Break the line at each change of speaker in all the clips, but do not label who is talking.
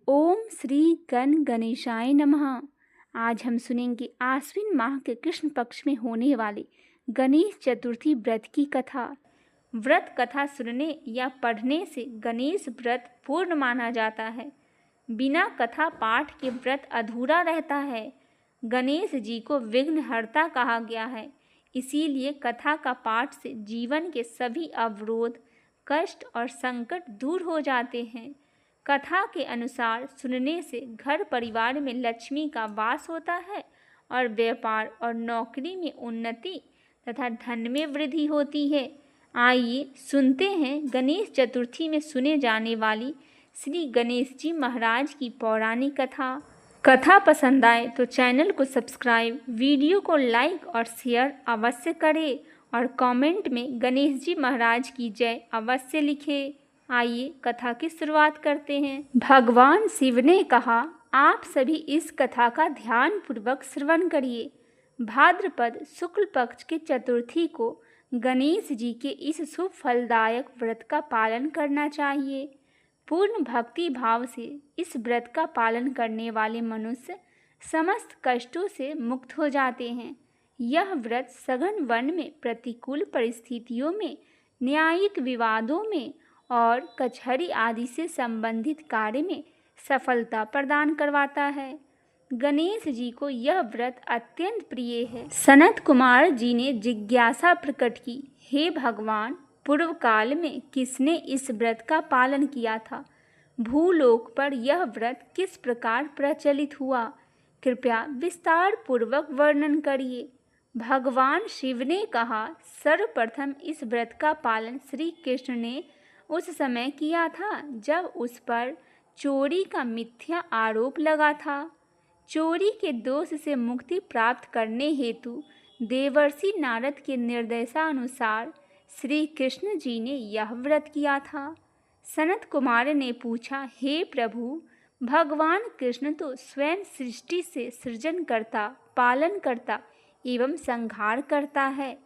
ओम श्री गण गणेशाय नमः। आज हम सुनेंगे आश्विन माह के कृष्ण पक्ष में होने वाले गणेश चतुर्थी व्रत की कथा। व्रत कथा सुनने या पढ़ने से गणेश व्रत पूर्ण माना जाता है। बिना कथा पाठ के व्रत अधूरा रहता है। गणेश जी को विघ्नहर्ता कहा गया है, इसीलिए कथा का पाठ से जीवन के सभी अवरोध, कष्ट और संकट दूर हो जाते हैं। कथा के अनुसार सुनने से घर परिवार में लक्ष्मी का वास होता है और व्यापार और नौकरी में उन्नति तथा धन में वृद्धि होती है। आइए सुनते हैं गणेश चतुर्थी में सुने जाने वाली श्री गणेश जी महाराज की पौराणिक कथा। कथा पसंद आए तो चैनल को सब्सक्राइब, वीडियो को लाइक और शेयर अवश्य करें और कमेंट में गणेश जी महाराज की जय अवश्य लिखें। आइए कथा की शुरुआत करते हैं। भगवान शिव ने कहा, आप सभी इस कथा का ध्यान पूर्वक श्रवण करिए। भाद्रपद शुक्ल पक्ष के चतुर्थी को गणेश जी के इस शुभ फलदायक व्रत का पालन करना चाहिए। पूर्ण भक्ति भाव से इस व्रत का पालन करने वाले मनुष्य समस्त कष्टों से मुक्त हो जाते हैं। यह व्रत सघन वन में प्रतिकूल परिस्थितियों में, न्यायिक विवादों में और कचहरी आदि से संबंधित कार्य में सफलता प्रदान करवाता है। गणेश जी को यह व्रत अत्यंत प्रिय है। सनत कुमार जी ने जिज्ञासा प्रकट की, हे भगवान, पूर्व काल में किसने इस व्रत का पालन किया था? भूलोक पर यह व्रत किस प्रकार प्रचलित हुआ? कृपया विस्तार पूर्वक वर्णन करिए। भगवान शिव ने कहा, सर्वप्रथम इस व्रत का पालन श्री कृष्ण ने उस समय किया था जब उस पर चोरी का मिथ्या आरोप लगा था। चोरी के दोष से मुक्ति प्राप्त करने हेतु देवर्षि नारद के निर्देशानुसार श्री कृष्ण जी ने यह व्रत किया था। सनत कुमार ने पूछा, हे प्रभु, भगवान कृष्ण तो स्वयं सृष्टि से सृजन करता, पालन करता एवं संहार करता है,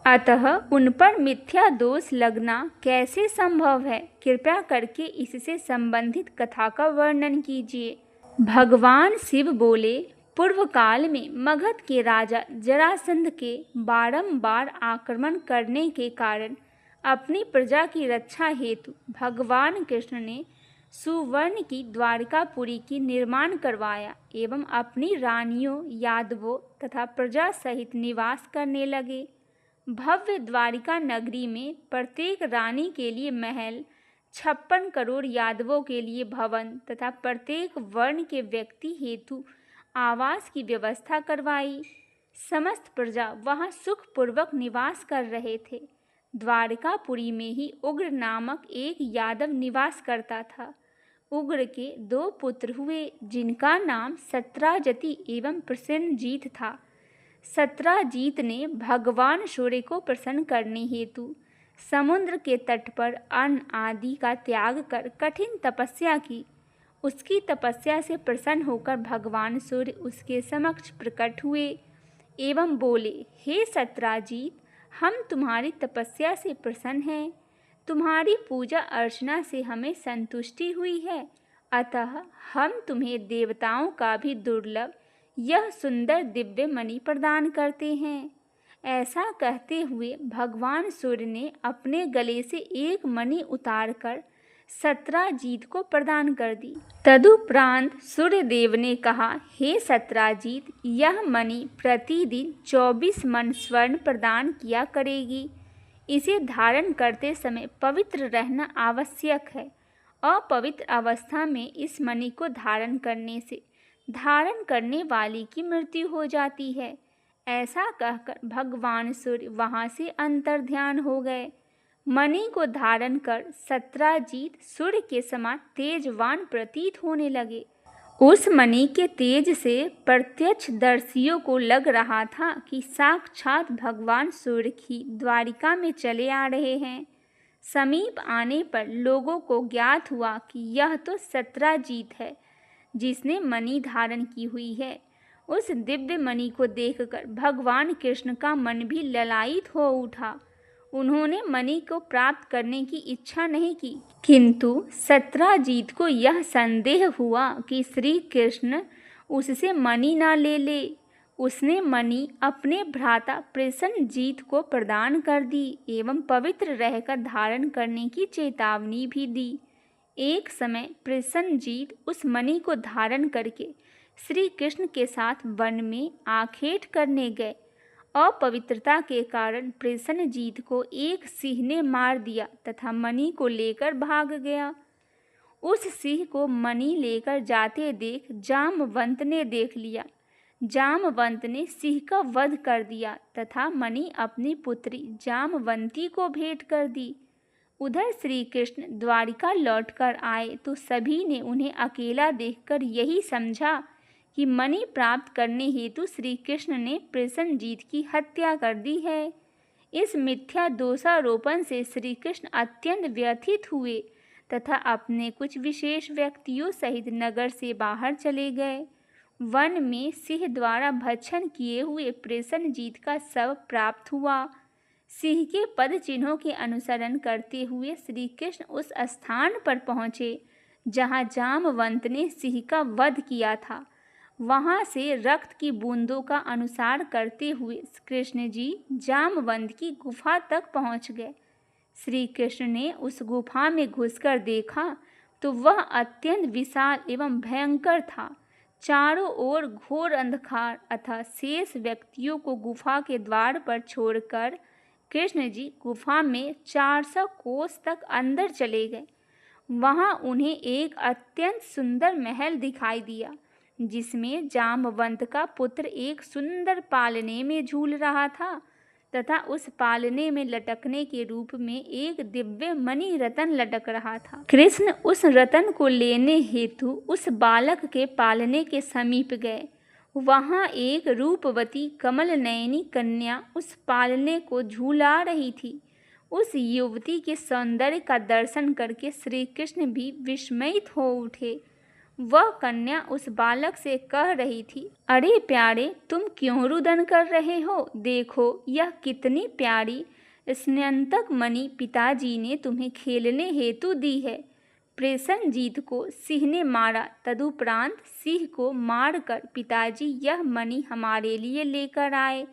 अतः उन पर मिथ्या दोष लगना कैसे संभव है? कृपया करके इससे संबंधित कथा का वर्णन कीजिए। भगवान शिव बोले, पूर्व काल में मगध के राजा जरासंध के बारंबार आक्रमण करने के कारण अपनी प्रजा की रक्षा हेतु भगवान कृष्ण ने सुवर्ण की द्वारिकापुरी की निर्माण करवाया एवं अपनी रानियों, यादवों तथा प्रजा सहित निवास करने लगे। भव्य द्वारिका नगरी में प्रत्येक रानी के लिए महल, 56 करोड़ यादवों के लिए भवन तथा प्रत्येक वर्ण के व्यक्ति हेतु आवास की व्यवस्था करवाई। समस्त प्रजा वहां सुखपूर्वक निवास कर रहे थे। द्वारिकापुरी में ही उग्र नामक एक यादव निवास करता था। उग्र के 2 पुत्र हुए, जिनका नाम सत्राजित एवं प्रसेनजीत था। सत्राजित ने भगवान सूर्य को प्रसन्न करने हेतु समुद्र के तट पर अन्न आदि का त्याग कर कठिन तपस्या की। उसकी तपस्या से प्रसन्न होकर भगवान सूर्य उसके समक्ष प्रकट हुए एवं बोले, हे सत्राजित, हम तुम्हारी तपस्या से प्रसन्न हैं। तुम्हारी पूजा अर्चना से हमें संतुष्टि हुई है, अतः हम तुम्हें देवताओं का भी दुर्लभ यह सुंदर दिव्य मणि प्रदान करते हैं। ऐसा कहते हुए भगवान सूर्य ने अपने गले से एक मणि उतारकर सत्राजित को प्रदान कर दी। तदुपरांत सूर्य देव ने कहा, हे सत्राजित, यह मणि प्रतिदिन 24 मन स्वर्ण प्रदान किया करेगी। इसे धारण करते समय पवित्र रहना आवश्यक है। अपवित्र अवस्था में इस मणि को धारण करने से धारण करने वाले की मृत्यु हो जाती है। ऐसा कहकर भगवान सूर्य वहां से अंतर्ध्यान हो गए। मणि को धारण कर सत्राजित सूर्य के समान तेजवान प्रतीत होने लगे। उस मणि के तेज से प्रत्यक्षदर्शियों को लग रहा था कि साक्षात भगवान सूर्य ही द्वारिका में चले आ रहे हैं। समीप आने पर लोगों को ज्ञात हुआ कि यह तो सत्राजित है, जिसने मणि धारण की हुई है। उस दिव्य मणि को देखकर भगवान कृष्ण का मन भी ललायित हो उठा। उन्होंने मणि को प्राप्त करने की इच्छा नहीं की, किंतु सत्राजीत को यह संदेह हुआ कि श्री कृष्ण उससे मणि न ले ले। उसने मणि अपने भ्राता प्रसन्नजीत को प्रदान कर दी एवं पवित्र रहकर धारण करने की चेतावनी भी दी। एक समय प्रसन्नजीत उस मणि को धारण करके श्री कृष्ण के साथ वन में आखेट करने गए। अपवित्रता के कारण प्रसन्नजीत को एक सिंह ने मार दिया तथा मणि को लेकर भाग गया। उस सिंह को मणि लेकर जाते देख जामवंत ने देख लिया। जामवंत ने सिंह का वध कर दिया तथा मणि अपनी पुत्री जामवंती को भेंट कर दी। उधर श्री कृष्ण द्वारिका लौटकर आए तो सभी ने उन्हें अकेला देखकर यही समझा कि मणि प्राप्त करने हेतु श्री कृष्ण ने प्रसन्नजीत की हत्या कर दी है। इस मिथ्या दोषारोपण से श्री कृष्ण अत्यंत व्यथित हुए तथा अपने कुछ विशेष व्यक्तियों सहित नगर से बाहर चले गए। वन में सिंह द्वारा भक्षण किए हुए प्रसन्नजीत का शव प्राप्त हुआ। सिंह के पद चिन्हों के अनुसरण करते हुए श्री कृष्ण उस स्थान पर पहुँचे जहाँ जामवंत ने सिंह का वध किया था। वहाँ से रक्त की बूंदों का अनुसार करते हुए कृष्ण जी जामवंत की गुफा तक पहुँच गए। श्री कृष्ण ने उस गुफा में घुसकर देखा तो वह अत्यंत विशाल एवं भयंकर था। चारों ओर घोर अंधकार अतः शेष व्यक्तियों को गुफा के द्वार पर छोड़कर कृष्ण जी गुफा में 400 कोस तक अंदर चले गए। वहां उन्हें एक अत्यंत सुंदर महल दिखाई दिया जिसमें जामवंत का पुत्र एक सुंदर पालने में झूल रहा था तथा उस पालने में लटकने के रूप में एक दिव्य मणि रतन लटक रहा था। कृष्ण उस रतन को लेने हेतु उस बालक के पालने के समीप गए। वहां एक रूपवती कमल नयनी कन्या उस पालने को झूला रही थी। उस युवती के सौंदर्य का दर्शन करके श्री कृष्ण भी विस्मित हो उठे। वह कन्या उस बालक से कह रही थी, अरे प्यारे, तुम क्यों रुदन कर रहे हो? देखो यह कितनी प्यारी स्नेहंतक मणि पिताजी ने तुम्हें खेलने हेतु दी है। प्रसन्नजीत को सिंह ने मारा, तदुपरांत सिंह को मारकर पिताजी यह मणि हमारे लिए लेकर आए।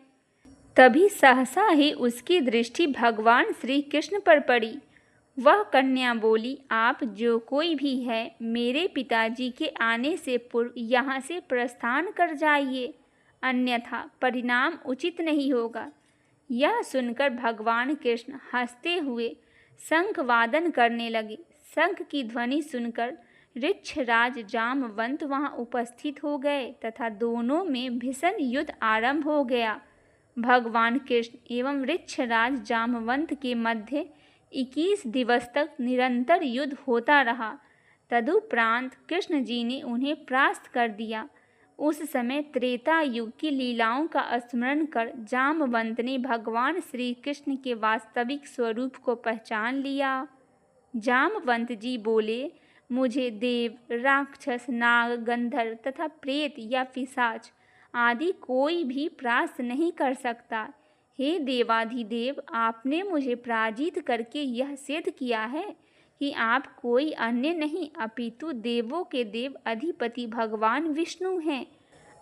तभी सहसा ही उसकी दृष्टि भगवान श्री कृष्ण पर पड़ी। वह कन्या बोली, आप जो कोई भी है मेरे पिताजी के आने से पूर्व यहाँ से प्रस्थान कर जाइए, अन्यथा परिणाम उचित नहीं होगा। यह सुनकर भगवान कृष्ण हंसते हुए शंख वादन करने लगे। शंख की ध्वनि सुनकर ऋक्षराज जामवंत वहां उपस्थित हो गए तथा दोनों में भीषण युद्ध आरंभ हो गया। भगवान कृष्ण एवं ऋक्षराज जामवंत के मध्य 21 दिवस तक निरंतर युद्ध होता रहा। तदुपरांत कृष्ण जी ने उन्हें परास्त कर दिया। उस समय त्रेता युग की लीलाओं का स्मरण कर जामवंत ने भगवान श्री कृष्ण के वास्तविक स्वरूप को पहचान लिया। जामवंत जी बोले, मुझे देव, राक्षस, नाग, गंधर्व तथा प्रेत या पिशाच आदि कोई भी परास्त नहीं कर सकता। हे देवाधिदेव, आपने मुझे पराजित करके यह सिद्ध किया है कि आप कोई अन्य नहीं अपितु देवों के देव अधिपति भगवान विष्णु हैं।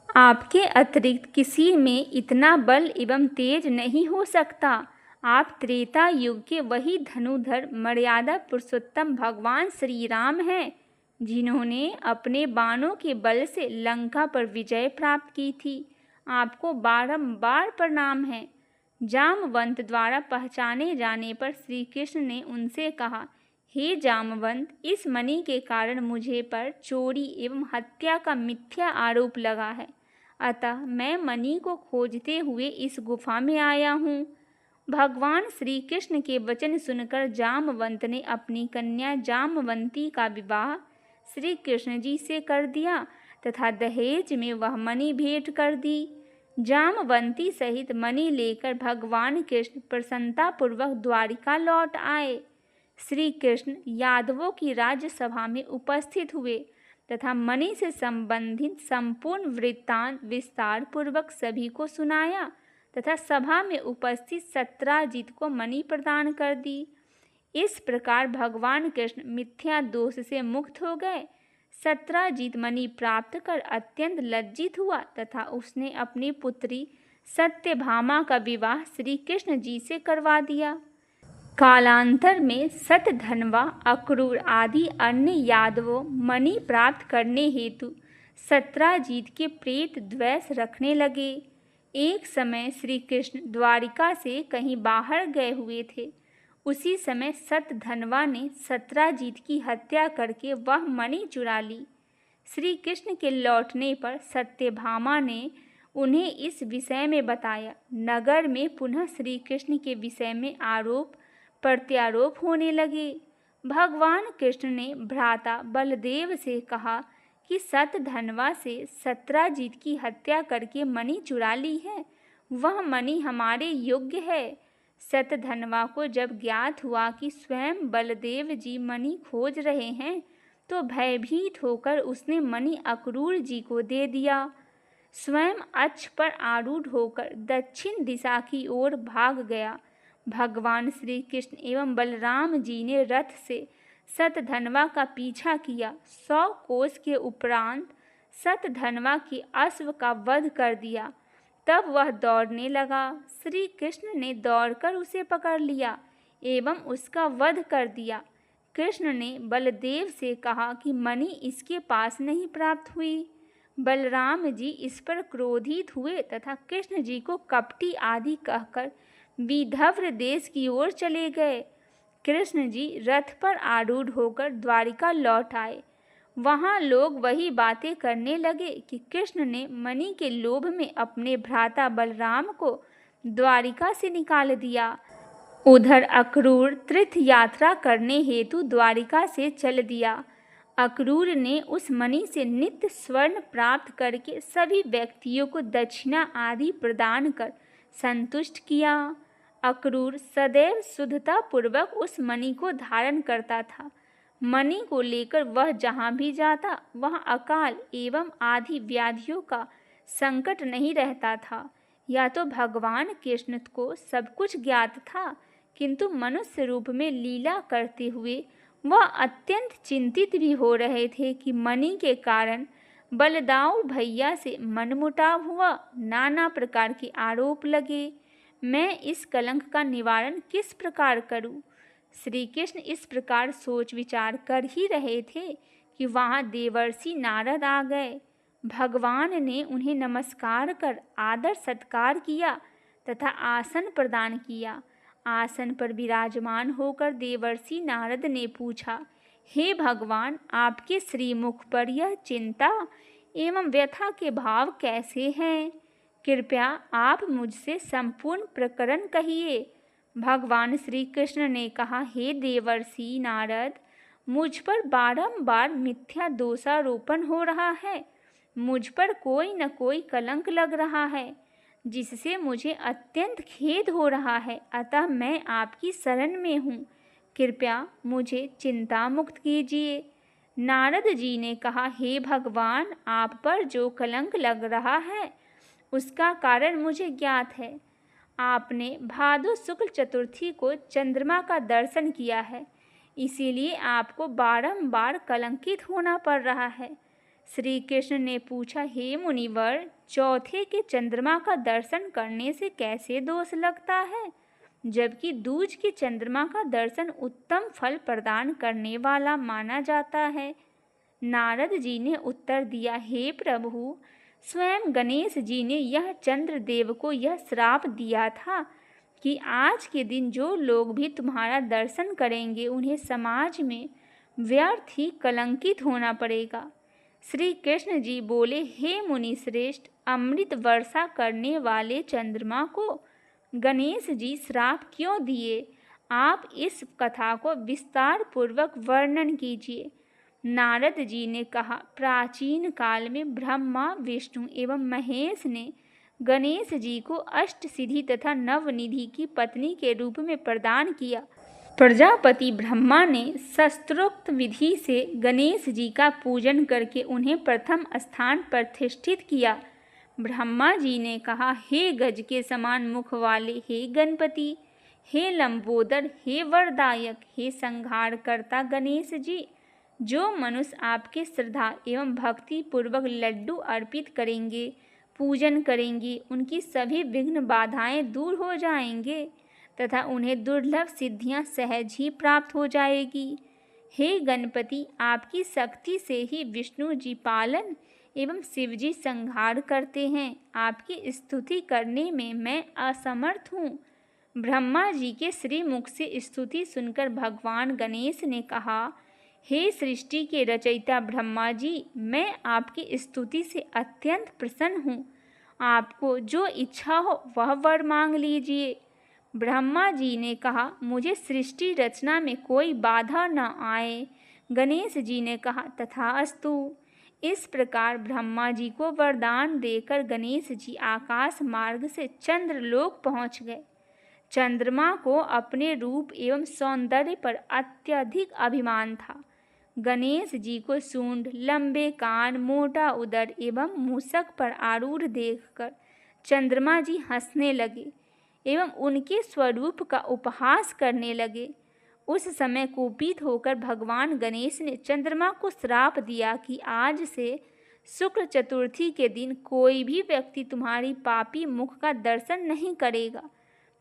आपके अतिरिक्त किसी में इतना बल एवं तेज नहीं हो सकता। आप त्रेता युग के वही धनुधर मर्यादा पुरुषोत्तम भगवान श्री राम हैं, जिन्होंने अपने बाणों के बल से लंका पर विजय प्राप्त की थी। आपको बारंबार प्रणाम है। जामवंत द्वारा पहचाने जाने पर श्री कृष्ण ने उनसे कहा, हे जामवंत, इस मणि के कारण मुझे पर चोरी एवं हत्या का मिथ्या आरोप लगा है, अतः मैं मणि को खोजते हुए इस गुफा में आया हूँ। भगवान श्री कृष्ण के वचन सुनकर जामवंत ने अपनी कन्या जामवंती का विवाह श्री कृष्ण जी से कर दिया तथा दहेज में वह मणि भेंट कर दी। जामवंती सहित मणि लेकर भगवान कृष्ण प्रसन्नतापूर्वक द्वारिका लौट आए। श्री कृष्ण यादवों की राज्यसभा में उपस्थित हुए तथा मणि से संबंधित संपूर्ण वृत्तांत विस्तार पूर्वक सभी को सुनाया तथा सभा में उपस्थित सत्राजित को मणि प्रदान कर दी। इस प्रकार भगवान कृष्ण मिथ्या दोष से मुक्त हो गए। सत्राजित मणि प्राप्त कर अत्यंत लज्जित हुआ तथा उसने अपनी पुत्री सत्यभामा का विवाह श्री कृष्ण जी से करवा दिया। कालांतर में सतधन्वा, अक्रूर आदि अन्य यादवों मणि प्राप्त करने हेतु सत्राजित के प्रेत द्वेष रखने लगे। एक समय श्री कृष्ण द्वारिका से कहीं बाहर गए हुए थे। उसी समय सतधन्वा ने सत्राजित की हत्या करके वह मणि चुरा ली। श्री कृष्ण के लौटने पर सत्यभामा ने उन्हें इस विषय में बताया। नगर में पुनः श्री कृष्ण के विषय में आरोप प्रत्यारोप होने लगे। भगवान कृष्ण ने भ्राता बलदेव से कहा कि सतधन्वा से सत्राजित की हत्या करके मणि चुरा ली है, वह मणि हमारे योग्य है। सतधन्वा को जब ज्ञात हुआ कि स्वयं बलदेव जी मणि खोज रहे हैं तो भयभीत होकर उसने मणि अक्रूर जी को दे दिया। स्वयं अक्ष पर आरूढ़ होकर दक्षिण दिशा की ओर भाग गया। भगवान श्री कृष्ण एवं बलराम जी ने रथ से सतधन्वा का पीछा किया। 100 कोस के उपरांत सतधन्वा के अश्व का वध कर दिया। तब वह दौड़ने लगा। श्री कृष्ण ने दौड़कर उसे पकड़ लिया एवं उसका वध कर दिया। कृष्ण ने बलदेव से कहा कि मणि इसके पास नहीं प्राप्त हुई। बलराम जी इस पर क्रोधित हुए तथा कृष्ण जी को कपटी आदि कहकर विदर्भ देश की ओर चले गए। कृष्ण जी रथ पर आरूढ़ होकर द्वारिका लौट आए। वहाँ लोग वही बातें करने लगे कि कृष्ण ने मणि के लोभ में अपने भ्राता बलराम को द्वारिका से निकाल दिया। उधर अक्रूर तीर्थ यात्रा करने हेतु द्वारिका से चल दिया। अक्रूर ने उस मणि से नित्य स्वर्ण प्राप्त करके सभी व्यक्तियों को दक्षिणा आदि प्रदान कर संतुष्ट किया। अक्रूर सदैव शुद्धता पूर्वक उस मणि को धारण करता था। मणि को लेकर वह जहाँ भी जाता वहाँ अकाल एवं आदि व्याधियों का संकट नहीं रहता था। या तो भगवान कृष्ण को सब कुछ ज्ञात था, किंतु मनुष्य रूप में लीला करते हुए वह अत्यंत चिंतित भी हो रहे थे कि मणि के कारण बलदाऊ भैया से मनमुटाव हुआ, नाना प्रकार के आरोप लगे। मैं इस कलंक का निवारण किस प्रकार करूं? श्री कृष्ण इस प्रकार सोच विचार कर ही रहे थे कि वहाँ देवर्षि नारद आ गए। भगवान ने उन्हें नमस्कार कर आदर सत्कार किया तथा आसन प्रदान किया। आसन पर विराजमान होकर देवर्षि नारद ने पूछा, हे भगवान, आपके श्रीमुख पर यह चिंता एवं व्यथा के भाव कैसे हैं? कृपया आप मुझसे संपूर्ण प्रकरण कहिए। भगवान श्री कृष्ण ने कहा, हे देवर्षि नारद, मुझ पर बारंबार मिथ्या दोषारोपण हो रहा है। मुझ पर कोई न कोई कलंक लग रहा है जिससे मुझे अत्यंत खेद हो रहा है। अतः मैं आपकी शरण में हूँ, कृपया मुझे चिंता मुक्त कीजिए। नारद जी ने कहा, हे भगवान, आप पर जो कलंक लग रहा है उसका कारण मुझे ज्ञात है। आपने भादो शुक्ल चतुर्थी को चंद्रमा का दर्शन किया है, इसीलिए आपको बारंबार कलंकित होना पड़ रहा है। श्री कृष्ण ने पूछा, हे मुनिवर, चौथे के चंद्रमा का दर्शन करने से कैसे दोष लगता है, जबकि दूज के चंद्रमा का दर्शन उत्तम फल प्रदान करने वाला माना जाता है। नारद जी ने उत्तर दिया, हे प्रभु, स्वयं गणेश जी ने यह चंद्रदेव को यह श्राप दिया था कि आज के दिन जो लोग भी तुम्हारा दर्शन करेंगे उन्हें समाज में व्यर्थ ही कलंकित होना पड़ेगा। श्री कृष्ण जी बोले, हे मुनि श्रेष्ठ, अमृत वर्षा करने वाले चंद्रमा को गणेश जी श्राप क्यों दिए? आप इस कथा को विस्तार पूर्वक वर्णन कीजिए। नारद जी ने कहा, प्राचीन काल में ब्रह्मा, विष्णु एवं महेश ने गणेश जी को अष्ट सिद्धि तथा नवनिधि की पत्नी के रूप में प्रदान किया। प्रजापति ब्रह्मा ने शास्त्रोक्त विधि से गणेश जी का पूजन करके उन्हें प्रथम स्थान प्रतिष्ठित किया। ब्रह्मा जी ने कहा, हे गज के समान मुख वाले हे गणपति, हे लंबोदर, हे वरदायक, हे संहार करता गणेश जी, जो मनुष्य आपके श्रद्धा एवं भक्ति पूर्वक लड्डू अर्पित करेंगे, पूजन करेंगे, उनकी सभी विघ्न बाधाएं दूर हो जाएंगे तथा उन्हें दुर्लभ सिद्धियां सहज ही प्राप्त हो जाएगी। हे गणपति, आपकी शक्ति से ही विष्णु जी पालन एवं शिव जी संहार करते हैं। आपकी स्तुति करने में मैं असमर्थ हूँ। ब्रह्मा जी के श्रीमुख से स्तुति सुनकर भगवान गणेश ने कहा, हे सृष्टि के रचयिता ब्रह्मा जी, मैं आपकी स्तुति से अत्यंत प्रसन्न हूँ। आपको जो इच्छा हो वह वर मांग लीजिए। ब्रह्मा जी ने कहा, मुझे सृष्टि रचना में कोई बाधा न आए। गणेश जी ने कहा, तथास्तु। इस प्रकार ब्रह्मा जी को वरदान देकर गणेश जी आकाश मार्ग से चंद्रलोक पहुँच गए। चंद्रमा को अपने रूप एवं सौंदर्य पर अत्यधिक अभिमान था। गणेश जी को सूंड, लंबे कान, मोटा उदर एवं मूषक पर आरूढ़ देखकर चंद्रमा जी हंसने लगे एवं उनके स्वरूप का उपहास करने लगे। उस समय कुपित होकर भगवान गणेश ने चंद्रमा को श्राप दिया कि आज से शुक्ल चतुर्थी के दिन कोई भी व्यक्ति तुम्हारी पापी मुख का दर्शन नहीं करेगा।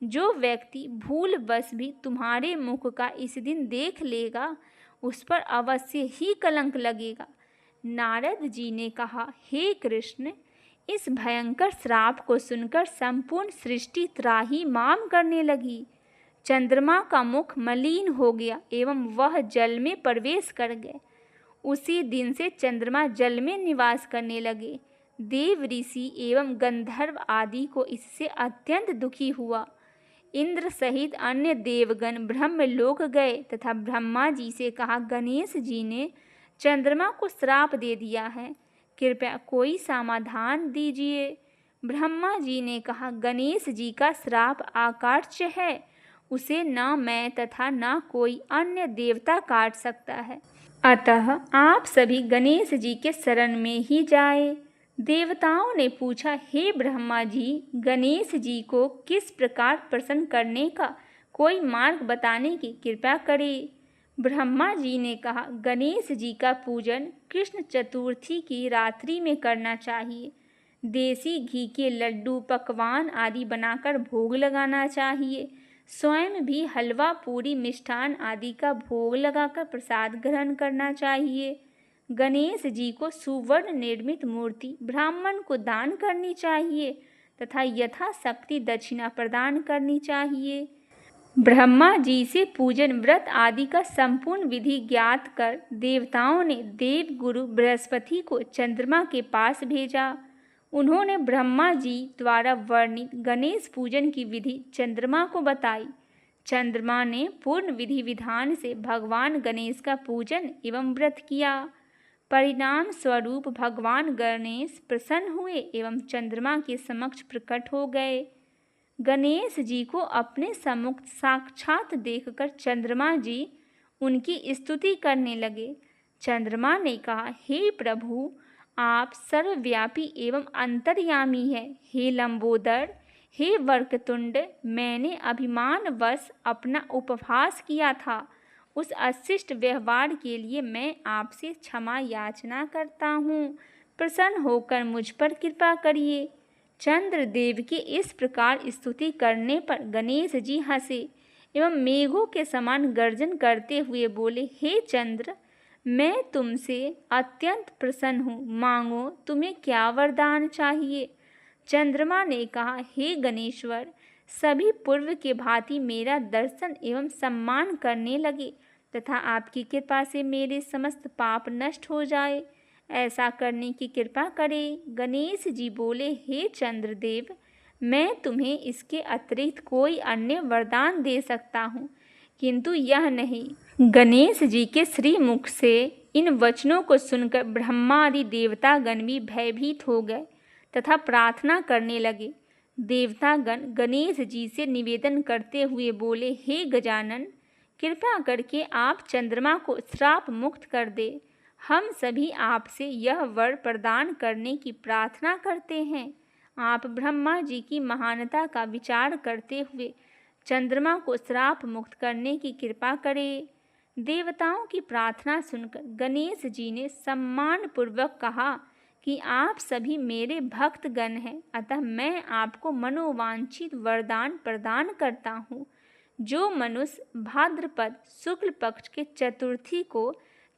जो व्यक्ति भूलवश भी तुम्हारे मुख का इस दिन देख लेगा, उस पर अवश्य ही कलंक लगेगा। नारद जी ने कहा, हे कृष्ण, इस भयंकर श्राप को सुनकर संपूर्ण सृष्टि त्राहिमाम करने लगी। चंद्रमा का मुख मलिन हो गया एवं वह जल में प्रवेश कर गए। उसी दिन से चंद्रमा जल में निवास करने लगे। देव ऋषि एवं गंधर्व आदि को इससे अत्यंत दुखी हुआ। इंद्र सहित अन्य देवगण ब्रह्मलोक गए तथा ब्रह्मा जी से कहा, गणेश जी ने चंद्रमा को श्राप दे दिया है, कृपया कोई समाधान दीजिए। ब्रह्मा जी ने कहा, गणेश जी का श्राप अकाट्य है, उसे न मैं तथा न कोई अन्य देवता काट सकता है। अतः आप सभी गणेश जी के शरण में ही जाए। देवताओं ने पूछा, हे ब्रह्मा जी, गणेश जी को किस प्रकार प्रसन्न करने का कोई मार्ग बताने की कृपा करें। ब्रह्मा जी ने कहा, गणेश जी का पूजन कृष्ण चतुर्थी की रात्रि में करना चाहिए। देसी घी के लड्डू, पकवान आदि बनाकर भोग लगाना चाहिए। स्वयं भी हलवा, पूरी, मिष्ठान आदि का भोग लगाकर प्रसाद ग्रहण करना चाहिए। गणेश जी को सुवर्ण निर्मित मूर्ति ब्राह्मण को दान करनी चाहिए तथा यथाशक्ति दक्षिणा प्रदान करनी चाहिए। ब्रह्मा जी से पूजन, व्रत आदि का संपूर्ण विधि ज्ञात कर देवताओं ने देव गुरु बृहस्पति को चंद्रमा के पास भेजा। उन्होंने ब्रह्मा जी द्वारा वर्णित गणेश पूजन की विधि चंद्रमा को बताई। चंद्रमा ने पूर्ण विधि विधान से भगवान गणेश का पूजन एवं व्रत किया। परिणाम स्वरूप भगवान गणेश प्रसन्न हुए एवं चंद्रमा के समक्ष प्रकट हो गए। गणेश जी को अपने सम्मुख साक्षात देखकर चंद्रमा जी उनकी स्तुति करने लगे। चंद्रमा ने कहा, हे प्रभु, आप सर्वव्यापी एवं अंतर्यामी हैं। हे लंबोदर, हे वक्रतुंड, मैंने अभिमानवश अपना उपहास किया था। उस अशिष्ट व्यवहार के लिए मैं आपसे क्षमा याचना करता हूँ। प्रसन्न होकर मुझ पर कृपा करिए। चंद्रदेव की इस प्रकार स्तुति करने पर गणेश जी हंसे एवं मेघों के समान गर्जन करते हुए बोले, हे चंद्र, मैं तुमसे अत्यंत प्रसन्न हूँ, मांगो तुम्हें क्या वरदान चाहिए। चंद्रमा ने कहा, हे गणेश्वर, सभी पूर्व के भांति मेरा दर्शन एवं सम्मान करने लगे तथा आपकी कृपा से मेरे समस्त पाप नष्ट हो जाए, ऐसा करने की कृपा करें। गणेश जी बोले, हे चंद्रदेव, मैं तुम्हें इसके अतिरिक्त कोई अन्य वरदान दे सकता हूँ, किंतु यह नहीं। गणेश जी के श्रीमुख से इन वचनों को सुनकर ब्रह्मादि देवतागण भी भयभीत हो गए तथा प्रार्थना करने लगे। देवतागण गणेश जी से निवेदन करते हुए बोले, हे गजानन, कृपया करके आप चंद्रमा को श्राप मुक्त कर दे। हम सभी आपसे यह वर प्रदान करने की प्रार्थना करते हैं। आप ब्रह्मा जी की महानता का विचार करते हुए चंद्रमा को श्राप मुक्त करने की कृपा करें। देवताओं की प्रार्थना सुनकर गणेश जी ने सम्मान पूर्वक कहा कि आप सभी मेरे भक्तगण हैं, अतः मैं आपको मनोवांछित वरदान प्रदान करता हूँ। जो मनुष्य भाद्रपद शुक्ल पक्ष के चतुर्थी को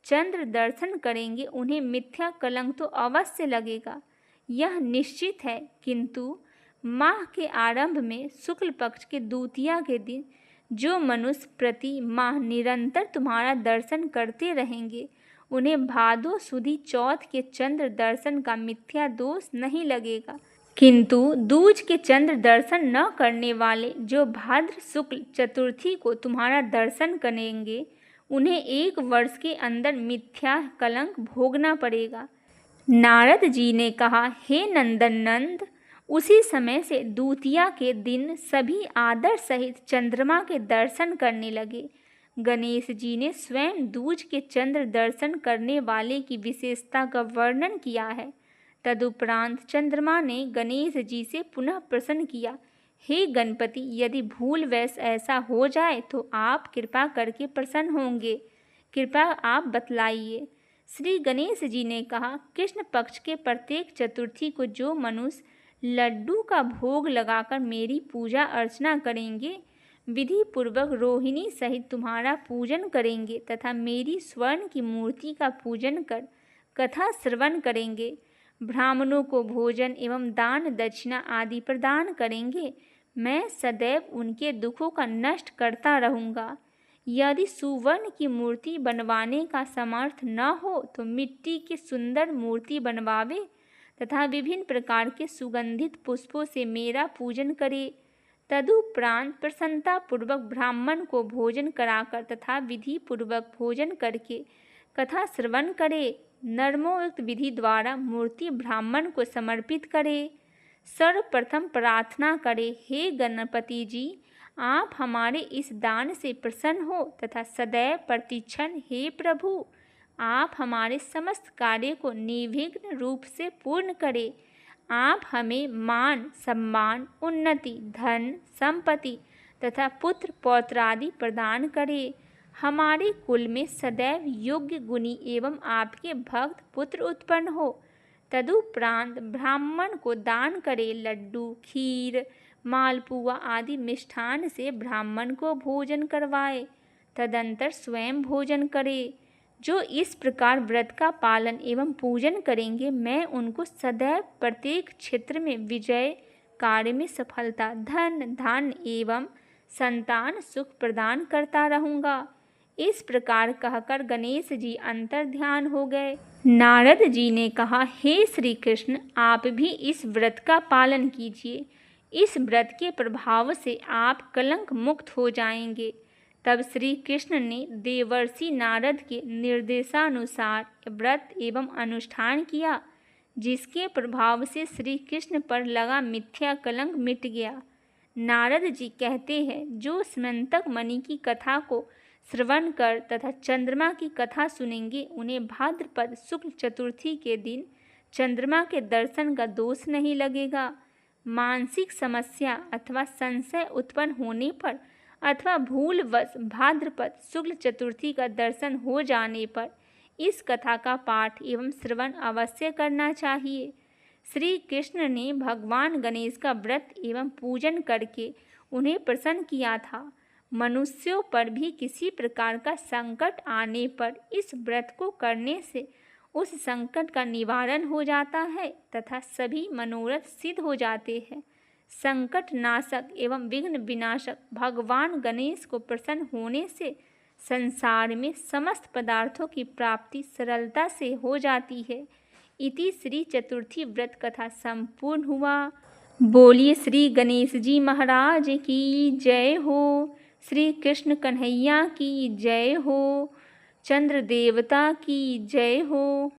चंद्र दर्शन करेंगे उन्हें मिथ्या कलंक तो अवश्य लगेगा, यह निश्चित है, किंतु माह के आरंभ में शुक्ल पक्ष के द्वितीया के दिन जो मनुष्य प्रति माह निरंतर तुम्हारा दर्शन करते रहेंगे उन्हें भादो सुदी चौथ के चंद्र दर्शन का मिथ्या दोष नहीं लगेगा, किंतु दूज के चंद्र दर्शन न करने वाले जो भाद्र शुक्ल चतुर्थी को तुम्हारा दर्शन करेंगे उन्हें 1 वर्ष के अंदर मिथ्या कलंक भोगना पड़ेगा। नारद जी ने कहा, हे नंदन नंद, उसी समय से द्वितीया के दिन सभी आदर सहित चंद्रमा के दर्शन करने लगे। गणेश जी ने स्वयं दूज के चंद्र दर्शन करने वाले की विशेषता का वर्णन किया है। तदुपरांत चंद्रमा ने गणेश जी से पुनः प्रश्न किया, हे गणपति, यदि भूलवश ऐसा हो जाए तो आप कृपा करके प्रसन्न होंगे, कृपया आप बतलाइए। श्री गणेश जी ने कहा, कृष्ण पक्ष के प्रत्येक चतुर्थी को जो मनुष्य लड्डू का भोग लगाकर मेरी पूजा अर्चना करेंगे, विधि पूर्वक रोहिणी सहित तुम्हारा पूजन करेंगे तथा मेरी स्वर्ण की मूर्ति का पूजन कर कथा श्रवण करेंगे, ब्राह्मणों को भोजन एवं दान दक्षिणा आदि प्रदान करेंगे, मैं सदैव उनके दुखों का नष्ट करता रहूँगा। यदि सुवर्ण की मूर्ति बनवाने का समर्थ न हो तो मिट्टी की सुंदर मूर्ति बनवावे तथा विभिन्न प्रकार के सुगंधित पुष्पों से मेरा पूजन करे। तदुपरांत प्रसन्नता पूर्वक ब्राह्मण को भोजन कराकर तथा विधि पूर्वक भोजन करके कथा श्रवण करे। नर्मोक्त विधि द्वारा मूर्ति ब्राह्मण को समर्पित करे। सर्वप्रथम प्रार्थना करे, हे गणपति जी, आप हमारे इस दान से प्रसन्न हो तथा सदैव प्रतिक्षण हे प्रभु आप हमारे समस्त कार्य को निर्विघ्न रूप से पूर्ण करें। आप हमें मान सम्मान उन्नति धन संपत्ति तथा पुत्र पौत्र आदि प्रदान करें। हमारे कुल में सदैव योग्य गुणी एवं आपके भक्त पुत्र उत्पन्न हो। तदुपरांत ब्राह्मण को दान करे। लड्डू खीर मालपुआ आदि मिष्ठान से ब्राह्मण को भोजन करवाए, तदंतर स्वयं भोजन करे। जो इस प्रकार व्रत का पालन एवं पूजन करेंगे, मैं उनको सदैव प्रत्येक क्षेत्र में विजय, कार्य में सफलता, धन धान्य एवं संतान सुख प्रदान करता रहूँगा। इस प्रकार कहकर गणेश जी अंतर ध्यान हो गए। नारद जी ने कहा, हे श्री कृष्ण, आप भी इस व्रत का पालन कीजिए। इस व्रत के प्रभाव से आप कलंक मुक्त हो जाएंगे। तब श्री कृष्ण ने देवर्षि नारद के निर्देशानुसार व्रत एवं अनुष्ठान किया, जिसके प्रभाव से श्री कृष्ण पर लगा मिथ्या कलंक मिट गया। नारद जी कहते हैं, जो स्मंतक मणि की कथा को श्रवण कर तथा चंद्रमा की कथा सुनेंगे, उन्हें भाद्रपद शुक्ल चतुर्थी के दिन चंद्रमा के दर्शन का दोष नहीं लगेगा। मानसिक समस्या अथवा संशय उत्पन्न होने पर अथवा भूलवश भाद्रपद शुक्ल चतुर्थी का दर्शन हो जाने पर इस कथा का पाठ एवं श्रवण अवश्य करना चाहिए। श्री कृष्ण ने भगवान गणेश का व्रत एवं पूजन करके उन्हें प्रसन्न किया था। मनुष्यों पर भी किसी प्रकार का संकट आने पर इस व्रत को करने से उस संकट का निवारण हो जाता है तथा सभी मनोरथ सिद्ध हो जाते हैं। संकट नाशक एवं विघ्न विनाशक भगवान गणेश को प्रसन्न होने से संसार में समस्त पदार्थों की प्राप्ति सरलता से हो जाती है। इति श्री चतुर्थी व्रत कथा संपूर्ण हुआ। बोलिए श्री गणेश जी महाराज की जय हो। श्री कृष्ण कन्हैया की जय हो। चंद्र देवता की जय हो।